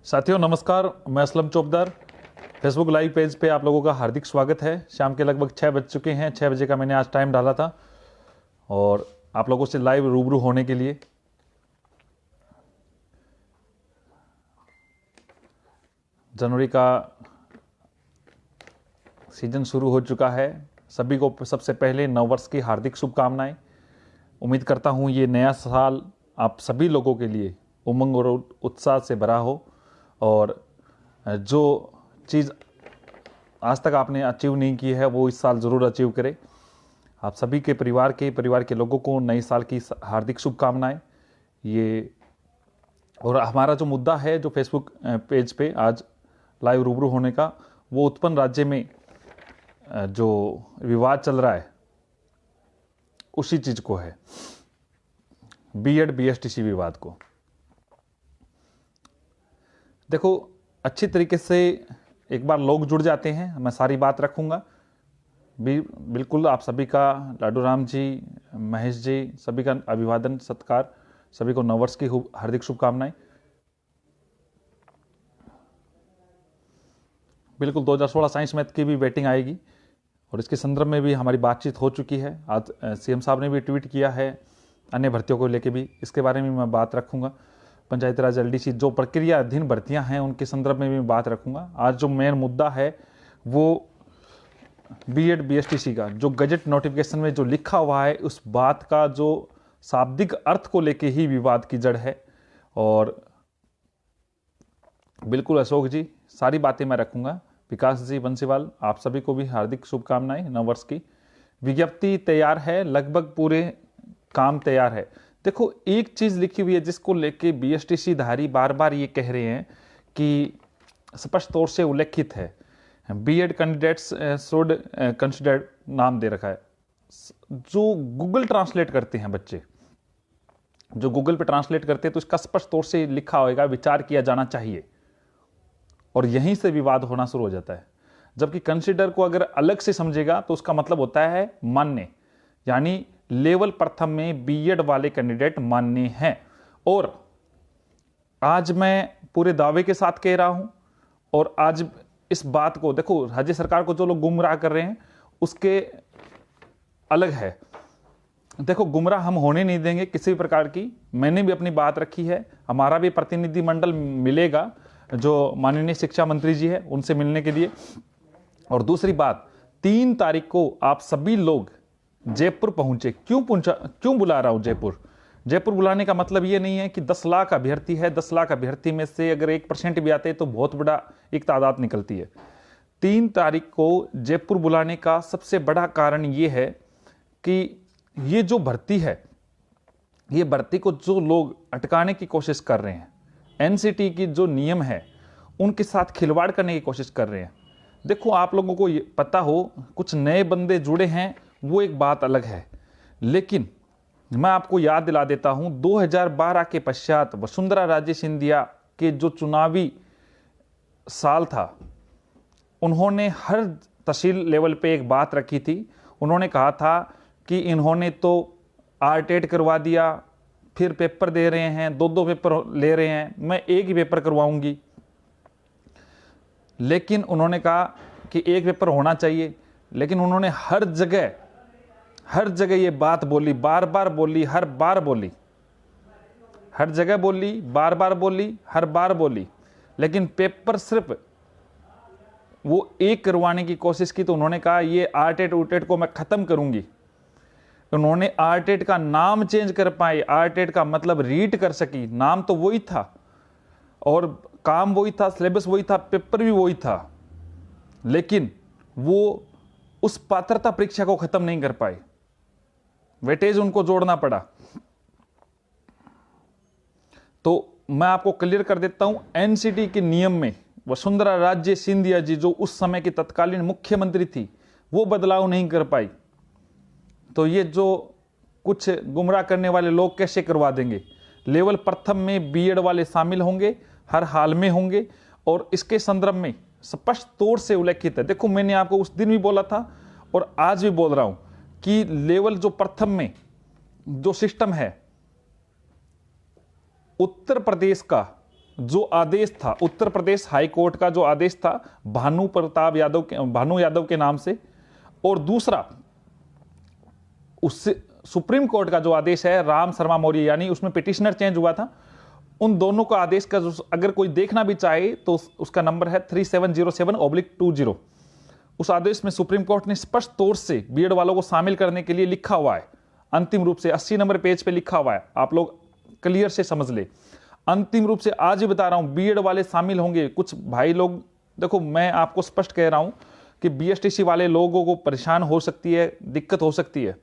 साथियों नमस्कार, मैं असलम चौबदार। फेसबुक लाइव पेज पे आप लोगों का हार्दिक स्वागत है। शाम के लगभग 6 बज चुके हैं। 6 बजे का मैंने आज टाइम डाला था और आप लोगों से लाइव रूबरू होने के लिए। जनवरी का सीजन शुरू हो चुका है। सभी को सबसे पहले नववर्ष की हार्दिक शुभकामनाएं। उम्मीद करता हूं ये नया साल आप सभी लोगों के लिए उमंग और उत्साह से भरा हो और जो चीज़ आज तक आपने अचीव नहीं की है वो इस साल ज़रूर अचीव करें। आप सभी के परिवार के लोगों को नए साल की हार्दिक शुभकामनाएं। ये और हमारा जो मुद्दा है जो फेसबुक पेज पे आज लाइव रूबरू होने का, वो उत्पन्न राज्य में जो विवाद चल रहा है उसी चीज़ को है, बीएड बीएसटीसी विवाद को। देखो, अच्छी तरीके से एक बार लोग जुड़ जाते हैं, मैं सारी बात रखूंगा। बिल्कुल आप सभी का, लाडू राम जी, महेश जी, सभी का अभिवादन सत्कार, सभी को नववर्ष की हार्दिक शुभकामनाएं। बिल्कुल 2016 साइंस मैथ की भी बैटिंग आएगी और इसके संदर्भ में भी हमारी बातचीत हो चुकी है। आज सीएम साहब ने भी ट्वीट किया है अन्य भर्तियों को लेके भी, इसके बारे में मैं बात रखूंगा। पंचायती राज एलडीसी जो प्रक्रिया अधीन भर्तियां हैं उनके संदर्भ में भी बात रखूंगा। आज जो मेन मुद्दा है वो बीएड बीएसटीसी का जो गजट नोटिफिकेशन में जो लिखा हुआ है उस बात का जो शाब्दिक अर्थ को लेके ही विवाद की जड़ है। और बिल्कुल अशोक जी, सारी बातें मैं रखूंगा। विकास जी बंसीवाल, आप सभी को भी हार्दिक शुभकामनाएं नववर्ष की। विज्ञप्ति तैयार है, लगभग पूरे काम तैयार है। देखो, एक चीज लिखी हुई है जिसको लेके बीएसटीसी धारी बार बार ये कह रहे हैं कि स्पष्ट तौर से उल्लेखित है, बीएड कैंडिडेट्स शुड कंसिडर्ड नाम दे रखा है। जो गूगल ट्रांसलेट करते हैं बच्चे, जो गूगल पे ट्रांसलेट करते हैं तो इसका स्पष्ट तौर से लिखा होगा विचार किया जाना चाहिए, और यहीं से विवाद होना शुरू हो जाता है। जबकि कंसिडर को अगर अलग से समझेगा तो उसका मतलब होता है मान्य, यानी लेवल प्रथम में बीएड वाले कैंडिडेट मान्य हैं। और आज मैं पूरे दावे के साथ कह रहा हूं, और आज इस बात को देखो, राज्य सरकार को जो लोग गुमराह कर रहे हैं उसके अलग है। देखो, गुमराह हम होने नहीं देंगे किसी भी प्रकार की। मैंने भी अपनी बात रखी है, हमारा भी प्रतिनिधिमंडल मिलेगा जो माननीय शिक्षा मंत्री जी है उनसे मिलने के लिए। और दूसरी बात, 3 तारीख को आप सभी लोग जयपुर पहुंचे। क्यों बुला रहा हूं जयपुर बुलाने का मतलब ये नहीं है कि 10 लाख अभ्यर्थी है, 10 लाख अभ्यर्थी में से अगर 1% भी आते हैं तो बहुत बड़ा एक तादाद निकलती है। 3 तारीख को जयपुर बुलाने का सबसे बड़ा कारण ये है कि ये जो भर्ती है, ये भर्ती को जो लोग अटकाने की कोशिश कर रहे हैं, एनसीटी की जो नियम है उनके साथ खिलवाड़ करने की कोशिश कर रहे हैं। देखो, आप लोगों को ये पता हो, कुछ नए बंदे जुड़े हैं वो एक बात अलग है, लेकिन मैं आपको याद दिला देता हूं 2012 के पश्चात वसुंधरा राजे सिंधिया के जो चुनावी साल था, उन्होंने हर तहसील लेवल पे एक बात रखी थी। उन्होंने कहा था कि इन्होंने तो आरटेट करवा दिया, फिर पेपर दे रहे हैं, 2-2 पेपर ले रहे हैं, मैं एक ही पेपर करवाऊंगी। लेकिन उन्होंने कहा कि एक पेपर होना चाहिए, लेकिन उन्होंने हर जगह ये बात बोली, बार बार बोली, हर बार बोली, हर जगह बोली, बार बार बोली, हर बार बोली, लेकिन पेपर सिर्फ वो एक करवाने की कोशिश की। तो उन्होंने कहा ये आरटेट उटेट को मैं खत्म करूंगी। उन्होंने आरटेट का नाम चेंज कर पाए, आरटेट का मतलब रीट कर सकी, नाम तो वही था और काम वही था, सिलेबस वही था, पेपर भी वही था, लेकिन वो उस पात्रता परीक्षा को खत्म नहीं कर पाए, वेटेज उनको जोड़ना पड़ा। तो मैं आपको क्लियर कर देता हूं, एनसीटी के नियम में वसुंधरा राजे सिंधिया जी जो उस समय की तत्कालीन मुख्यमंत्री थी वो बदलाव नहीं कर पाई। तो ये जो कुछ गुमराह करने वाले लोग कैसे करवा देंगे? लेवल प्रथम में बीएड वाले शामिल होंगे, हर हाल में होंगे, और इसके संदर्भ में स्पष्ट तौर से उल्लेखित है। देखो, मैंने आपको उस दिन भी बोला था और आज भी बोल रहा हूं कि लेवल जो प्रथम में जो सिस्टम है उत्तर प्रदेश का जो आदेश था, उत्तर प्रदेश हाई कोर्ट का जो आदेश था भानु यादव के नाम से, और दूसरा उससे सुप्रीम कोर्ट का जो आदेश है राम शर्मा मौर्य, यानी उसमें पिटिशनर चेंज हुआ था, उन दोनों का आदेश का अगर कोई देखना भी चाहे तो उसका नंबर है 3707/20। उस आदेश में सुप्रीम कोर्ट ने स्पष्ट तौर से बीएड वालों को शामिल करने के लिए लिखा हुआ है, अंतिम रूप से 80 नंबर पेज पे लिखा हुआ है, आप लोग क्लियर से समझ ले। अंतिम रूप से आज ही बता रहा हूं, बीएड वाले शामिल होंगे। कुछ भाई लोग, देखो मैं आपको स्पष्ट कह रहा हूं कि बीएसटीसी वाले लोगों को परेशान हो सकती है, दिक्कत हो सकती है।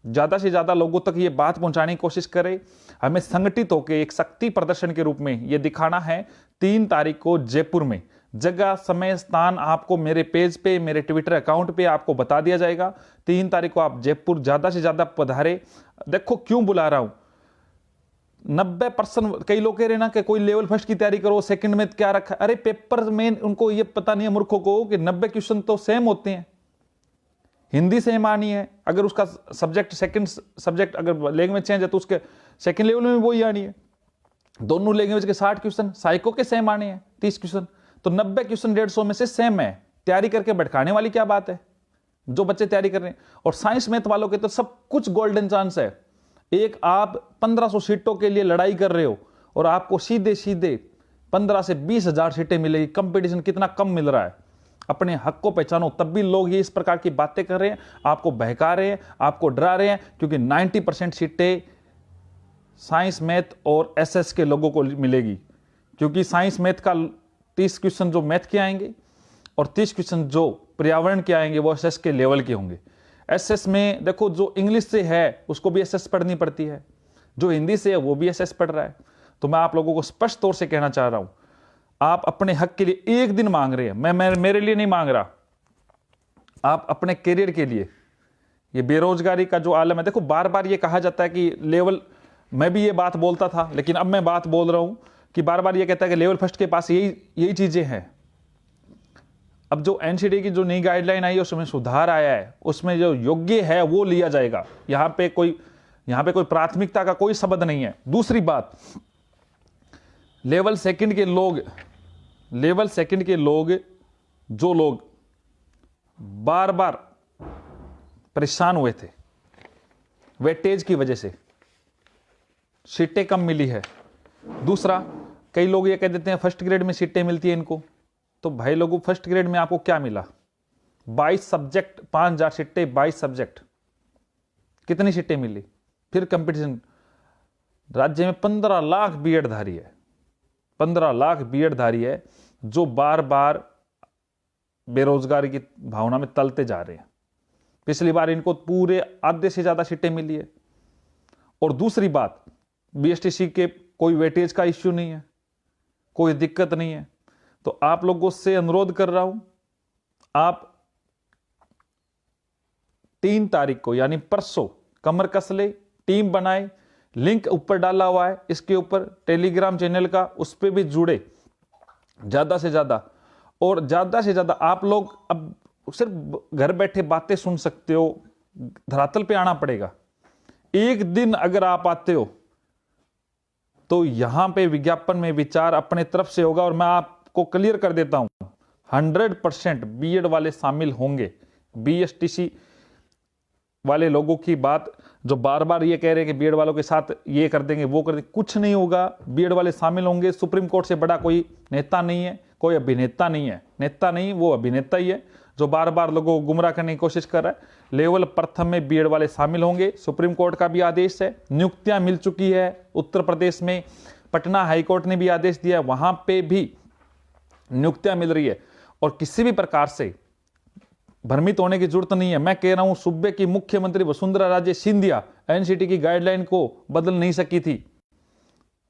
ज्यादा से ज्यादा लोगों तक ये बात पहुंचाने की कोशिश करें। हमें संगठित होकर एक शक्ति प्रदर्शन के रूप में ये दिखाना है। 3 तारीख को जयपुर में, जगह समय स्थान आपको मेरे पेज पे, मेरे ट्विटर अकाउंट पे आपको बता दिया जाएगा। 3 तारीख को आप जयपुर ज्यादा से ज्यादा पधारे। देखो क्यों बुला रहा हूं, 90%, कई लोग कह रहे ना कि कोई लेवल फर्स्ट की तैयारी करो, सेकंड में क्या रखा। अरे पेपर में उनको ये पता नहीं है मूर्खों को कि 90 क्वेश्चन तो सेम होते हैं, हिंदी सेम आनी है। अगर उसका सब्जेक्ट सेकंड सब्जेक्ट अगर लैंग्वेज चेंज है तो उसके सेकंड लेवल में वही आनी है। दोनों लैंग्वेज के 60 क्वेश्चन, साइको के सेम आने हैं 30 क्वेश्चन, तो 90 क्वेश्चन 150 में से सेम है। तैयारी करके भटकाने वाली क्या बात है, जो बच्चे तैयारी कर रहे हैं। और साइंस मैथ वालों के तो सब कुछ गोल्डन चांस है। एक आप 1500 सीटों के लिए लड़ाई कर रहे हो और आपको सीधे सीधे 15 से 20 हजार सीटें मिलेगी। कंपटीशन कितना कम मिल रहा है। अपने हक को पहचानो। तब भी लोग ये इस प्रकार की बातें कर रहे हैं, आपको बहका रहे हैं, आपको डरा रहे हैं, क्योंकि 90% सीटें साइंस मैथ और एसएस के लोगों को मिलेगी। क्योंकि साइंस मैथ का 30 क्वेश्चन जो मैथ के आएंगे और 30 क्वेश्चन जो पर्यावरण के आएंगे वो एसएस के लेवल के होंगे। एसएस में देखो, जो इंग्लिश से है उसको भी एसएस पढ़नी पड़ती है, जो हिंदी से है वो भी एसएस पढ़ रहा है। तो मैं आप लोगों को स्पष्ट तौर से कहना चाह रहा हूं, आप अपने हक के लिए एक दिन मांग रहे हैं, मैं मेरे लिए नहीं मांग रहा, आप अपने करियर के लिए। ये बेरोजगारी का जो आलम है, देखो बार बार ये कहा जाता है कि लेवल, मैं भी ये बात बोलता था लेकिन अब मैं बात बोल रहा हूं कि बार बार ये कहता है कि लेवल फर्स्ट के पास यही चीजें हैं। अब जो एनसीटी की जो नई गाइडलाइन आई है उसमें सुधार आया है, उसमें जो योग्य है वो लिया जाएगा। यहां पे कोई प्राथमिकता का कोई शब्द नहीं है। दूसरी बात, लेवल सेकंड के लोग जो लोग बार बार परेशान हुए थे वेटेज की वजह से, सीटें कम मिली है। दूसरा, कई लोग ये कह देते हैं फर्स्ट ग्रेड में सीटें मिलती है इनको, तो भाई लोगों फर्स्ट ग्रेड में आपको क्या मिला? 22 सब्जेक्ट, 5000 सीटें, 22 सब्जेक्ट, कितनी सीटें मिली? फिर कंपटीशन। राज्य में 15 लाख बीएड धारी है, 15 लाख बीएड धारी है जो बार बार बेरोजगारी की भावना में तलते जा रहे हैं। पिछली बार इनको पूरे आधे से ज्यादा सीटें मिली है। और दूसरी बात, बीएसटीसी के कोई वेटेज का इश्यू नहीं है, कोई दिक्कत नहीं है। तो आप लोगों से अनुरोध कर रहा हूं, आप 3 तारीख को यानी परसों कमर कस ले, टीम बनाए, लिंक ऊपर डाला हुआ है इसके ऊपर टेलीग्राम चैनल का, उस पर भी जुड़े ज्यादा से ज्यादा। और ज्यादा से ज्यादा आप लोग अब सिर्फ घर बैठे बातें सुन सकते हो, धरातल पे आना पड़ेगा। एक दिन अगर आप आते हो तो यहां पे विज्ञापन में विचार अपने तरफ से होगा। और मैं आपको क्लियर कर देता हूं, 100% बीएड वाले शामिल होंगे। बीएसटीसी वाले लोगों की बात जो बार बार ये कह रहे हैं कि बीएड वालों के साथ ये कर देंगे वो कर देंगे, कुछ नहीं होगा। बीएड वाले शामिल होंगे। सुप्रीम कोर्ट से बड़ा कोई नेता नहीं है, कोई अभिनेता नहीं है। नेता नहीं, वो अभिनेता ही है जो बार बार लोगों को गुमराह करने की कोशिश कर रहा है। लेवल प्रथम में बीएड वाले शामिल होंगे। सुप्रीम कोर्ट का भी आदेश है, नियुक्तियां मिल चुकी है उत्तर प्रदेश में, पटना हाईकोर्ट ने भी आदेश दिया, वहां पे भी नियुक्तियां मिल रही है। और किसी भी प्रकार से भ्रमित होने की जरूरत नहीं है। मैं कह रहा हूं, सूबे की मुख्यमंत्री वसुंधरा राजे सिंधिया एनसीटी की गाइडलाइन को बदल नहीं सकी थी।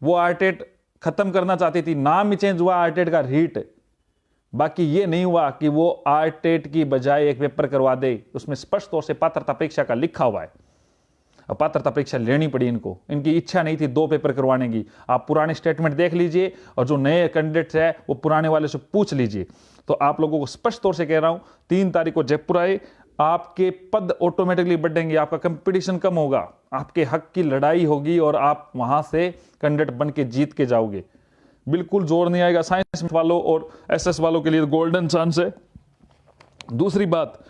वो आरटेट खत्म करना चाहती थी, नाम ही चेंज हुआ आरटेट का रीट। बाकी ये नहीं हुआ कि वो आरटेट की बजाय एक पेपर करवा दे। उसमें स्पष्ट तौर से पात्रता परीक्षा का लिखा हुआ है। अब पात्रता परीक्षा लेनी पड़ी इनको, इनकी इच्छा नहीं थी 2 पेपर करवाने की। आप पुराने स्टेटमेंट देख लीजिए और जो नए कैंडिडेट्स है वो पुराने वाले से पूछ लीजिए। तो आप लोगों को स्पष्ट तौर से कह रहा हूं, 3 तारीख को जयपुर आए, आपके पद ऑटोमेटिकली बढ़ेंगे, आपका कंपटीशन कम होगा, आपके हक की लड़ाई होगी और आप वहां से कैंडिडेट बन के जीत के जाओगे। बिल्कुल जोर नहीं आएगा। साइंस वालों और एसएस वालों के लिए गोल्डन चांस है। दूसरी बात,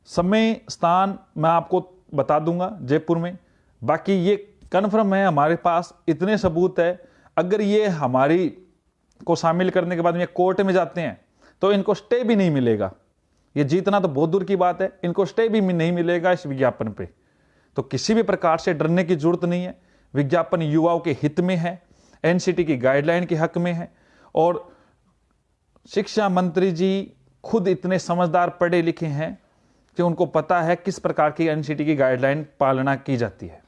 समय स्थान मैं आपको बता दूंगा जयपुर में, बाकी ये कन्फर्म है, हमारे पास इतने सबूत है। अगर ये हमारी को शामिल करने के बाद में कोर्ट में जाते हैं तो इनको स्टे भी नहीं मिलेगा। ये जीतना तो बहुत दूर की बात है, इनको स्टे भी नहीं मिलेगा इस विज्ञापन पे। तो किसी भी प्रकार से डरने की जरूरत नहीं है। विज्ञापन युवाओं के हित में है, एनसीटी की गाइडलाइन के हक में है, और शिक्षा मंत्री जी खुद इतने समझदार पढ़े लिखे हैं कि उनको पता है किस प्रकार की एनसीटी की गाइडलाइन पालना की जाती है।